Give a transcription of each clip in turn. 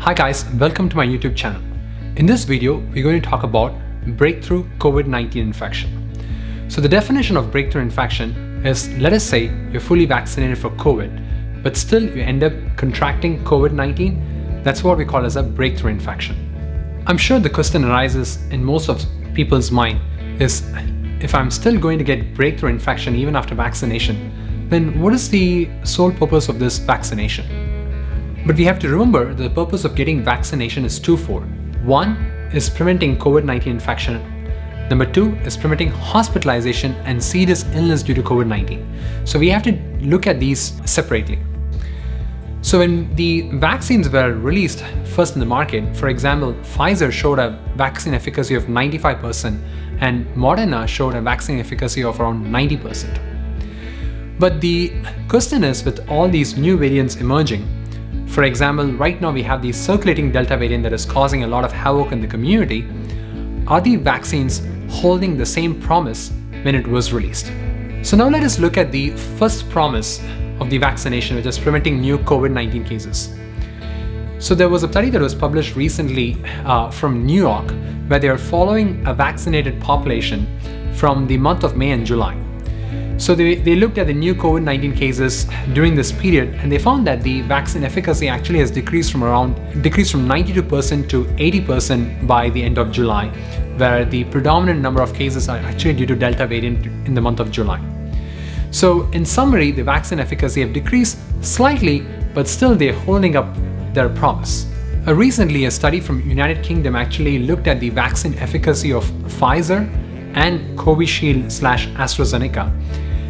Hi guys, welcome to my YouTube channel. In this video, we're going to talk about breakthrough COVID-19 infection. So the definition of breakthrough infection is, let us say you're fully vaccinated for COVID, but still you end up contracting COVID-19. That's what we call as a breakthrough infection. I'm sure the question arises in most of people's mind is, if I'm still going to get breakthrough infection even after vaccination, then what is the sole purpose of this vaccination? But we have to remember the purpose of getting vaccination is twofold. One is preventing COVID-19 infection. Number two is preventing hospitalization and serious illness due to COVID-19. So we have to look at these separately. So when the vaccines were released first in the market, for example, Pfizer showed a vaccine efficacy of 95% and Moderna showed a vaccine efficacy of around 90%. But the question is, with all these new variants emerging, for example, right now we have the circulating Delta variant that is causing a lot of havoc in the community. Are the vaccines holding the same promise when it was released? So now let us look at the first promise of the vaccination, which is preventing new COVID-19 cases. So there was a study that was published recently from New York, where they are following a vaccinated population from the month of May and July. So they looked at the new COVID-19 cases during this period, and they found that the vaccine efficacy actually has decreased from 92% to 80% by the end of July, where the predominant number of cases are actually due to Delta variant in the month of July. So in summary, the vaccine efficacy have decreased slightly, but still they're holding up their promise. Recently, a study from United Kingdom actually looked at the vaccine efficacy of Pfizer and Covishield/AstraZeneca.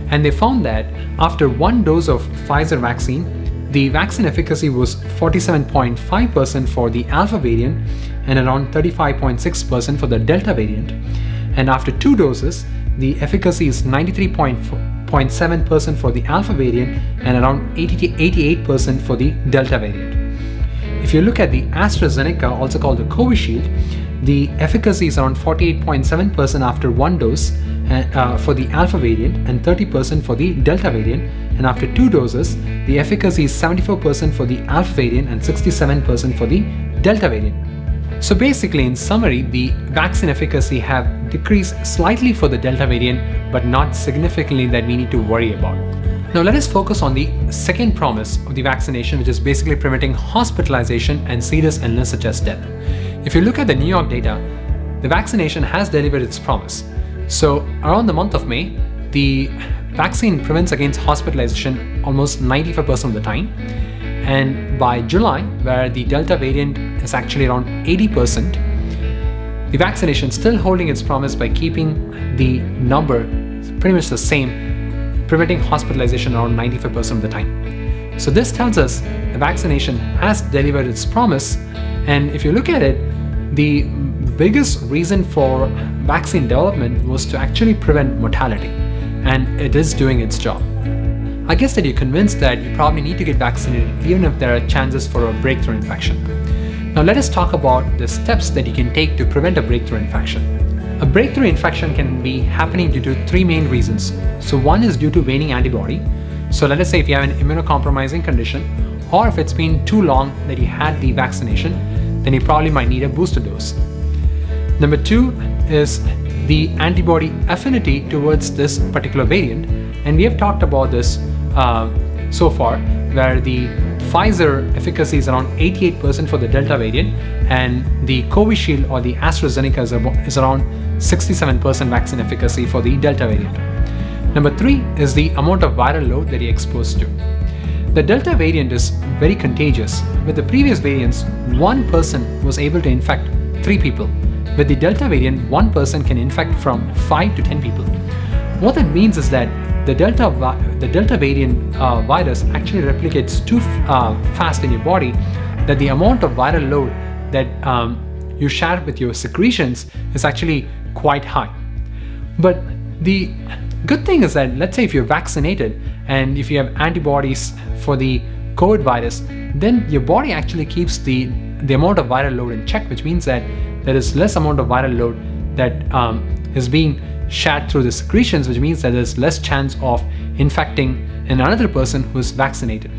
And they found that after one dose of Pfizer vaccine, the vaccine efficacy was 47.5% for the Alpha variant and around 35.6% for the Delta variant. And after two doses, the efficacy is 93.7% for the Alpha variant and around 88% for the Delta variant. If you look at the AstraZeneca, also called the Covishield, the efficacy is around 48.7% after one dose for the Alpha variant and 30% for the Delta variant. And after two doses, the efficacy is 74% for the Alpha variant and 67% for the Delta variant. So basically, in summary, the vaccine efficacy have decreased slightly for the Delta variant, but not significantly that we need to worry about. Now let us focus on the second promise of the vaccination, which is basically preventing hospitalization and serious illness such as death. If you look at the New York data, the vaccination has delivered its promise. So around the month of May, the vaccine prevents against hospitalization almost 95% of the time. And by July, where the Delta variant is actually around 80%, the vaccination is still holding its promise by keeping the number pretty much the same, preventing hospitalization around 95% of the time. So this tells us the vaccination has delivered its promise. And if you look at it, the biggest reason for vaccine development was to actually prevent mortality, and it is doing its job. I guess that you're convinced that you probably need to get vaccinated even if there are chances for a breakthrough infection. Now let us talk about the steps that you can take to prevent a breakthrough infection. A breakthrough infection can be happening due to three main reasons. So one is due to waning antibody. So let us say if you have an immunocompromising condition, or if it's been too long that you had the vaccination, then you probably might need a booster dose. Number two is the antibody affinity towards this particular variant. And we have talked about this so far, where the Pfizer efficacy is around 88% for the Delta variant, and the Covishield or the AstraZeneca is around 67% vaccine efficacy for the Delta variant. Number three is the amount of viral load that you're exposed to. The Delta variant is very contagious. With the previous variants, one person was able to infect 3 people. With the Delta variant, one person can infect from 5 to 10 people. What that means is that the Delta variant virus actually replicates too fast in your body, that the amount of viral load that you share with your secretions is actually quite high. But the good thing is that, let's say if you're vaccinated and if you have antibodies for the COVID virus, then your body actually keeps the amount of viral load in check, which means that there is less amount of viral load that is being shared through the secretions, which means that there's less chance of infecting another person who is vaccinated.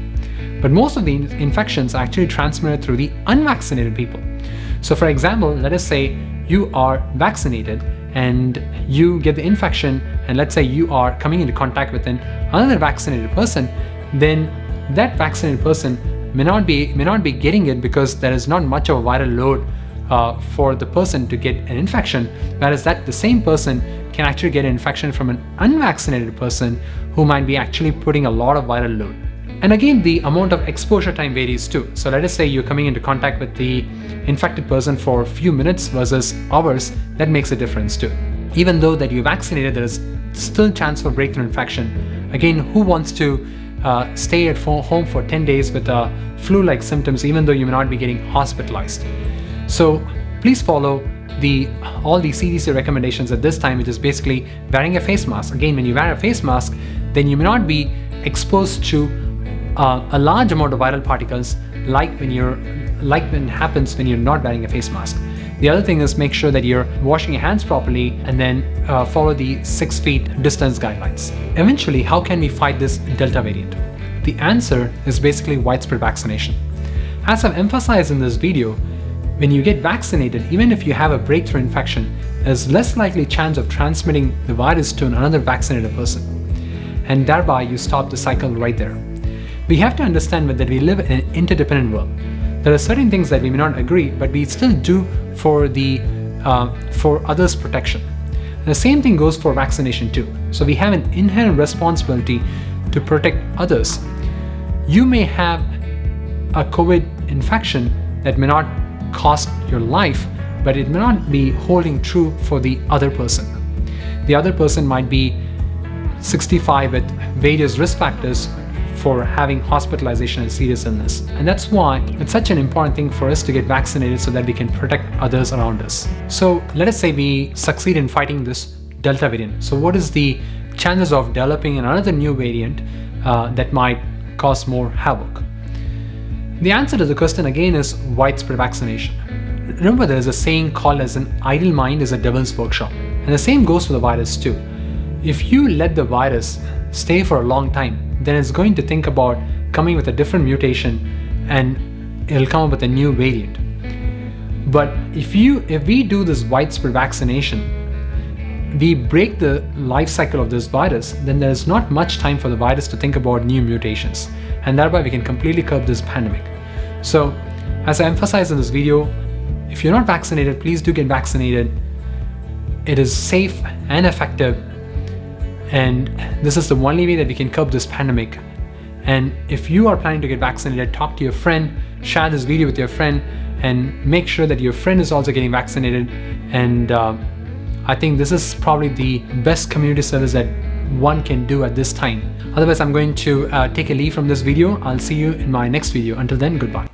But most of the infections are actually transmitted through the unvaccinated people. So for example, let us say you are vaccinated and you get the infection, and let's say you are coming into contact with another vaccinated person, then that vaccinated person may not be getting it because there is not much of a viral load for the person to get an infection, whereas that the same person can actually get an infection from an unvaccinated person who might be actually putting a lot of viral load. And again, the amount of exposure time varies too. So let us say you're coming into contact with the infected person for a few minutes versus hours, that makes a difference too. Even though that you're vaccinated, there is still chance for breakthrough infection. Again, who wants to stay at home for 10 days with flu-like symptoms even though you may not be getting hospitalized? So please follow all the CDC recommendations at this time, which is basically wearing a face mask. Again, when you wear a face mask, then you may not be exposed to a large amount of viral particles like when it happens when you're not wearing a face mask. The other thing is make sure that you're washing your hands properly and then follow the 6 feet distance guidelines. Eventually, how can we fight this Delta variant? The answer is basically widespread vaccination. As I've emphasized in this video, when you get vaccinated, even if you have a breakthrough infection, there's less likely chance of transmitting the virus to another vaccinated person. And thereby you stop the cycle right there. We have to understand that we live in an interdependent world. There are certain things that we may not agree, but we still do for others' protection. And the same thing goes for vaccination too. So we have an inherent responsibility to protect others. You may have a COVID infection that may not cost your life, but it may not be holding true for the other person. The other person might be 65 with various risk factors for having hospitalization and serious illness. And that's why it's such an important thing for us to get vaccinated so that we can protect others around us. So let us say we succeed in fighting this Delta variant. So what is the chances of developing another new variant that might cause more havoc? The answer to the question again is widespread vaccination. Remember, there is a saying called as an idle mind is a devil's workshop. And the same goes for the virus too. If you let the virus stay for a long time, then it's going to think about coming with a different mutation and it'll come up with a new variant. But if we do this widespread vaccination, we break the life cycle of this virus, then there's not much time for the virus to think about new mutations. And thereby we can completely curb this pandemic. So, as I emphasized in this video, if you're not vaccinated, please do get vaccinated. It is safe and effective. And this is the only way that we can curb this pandemic. And if you are planning to get vaccinated, talk to your friend, share this video with your friend, and make sure that your friend is also getting vaccinated. And I think this is probably the best community service that one can do at this time. Otherwise, I'm going to take a leave from this video. I'll see you in my next video. Until then, goodbye.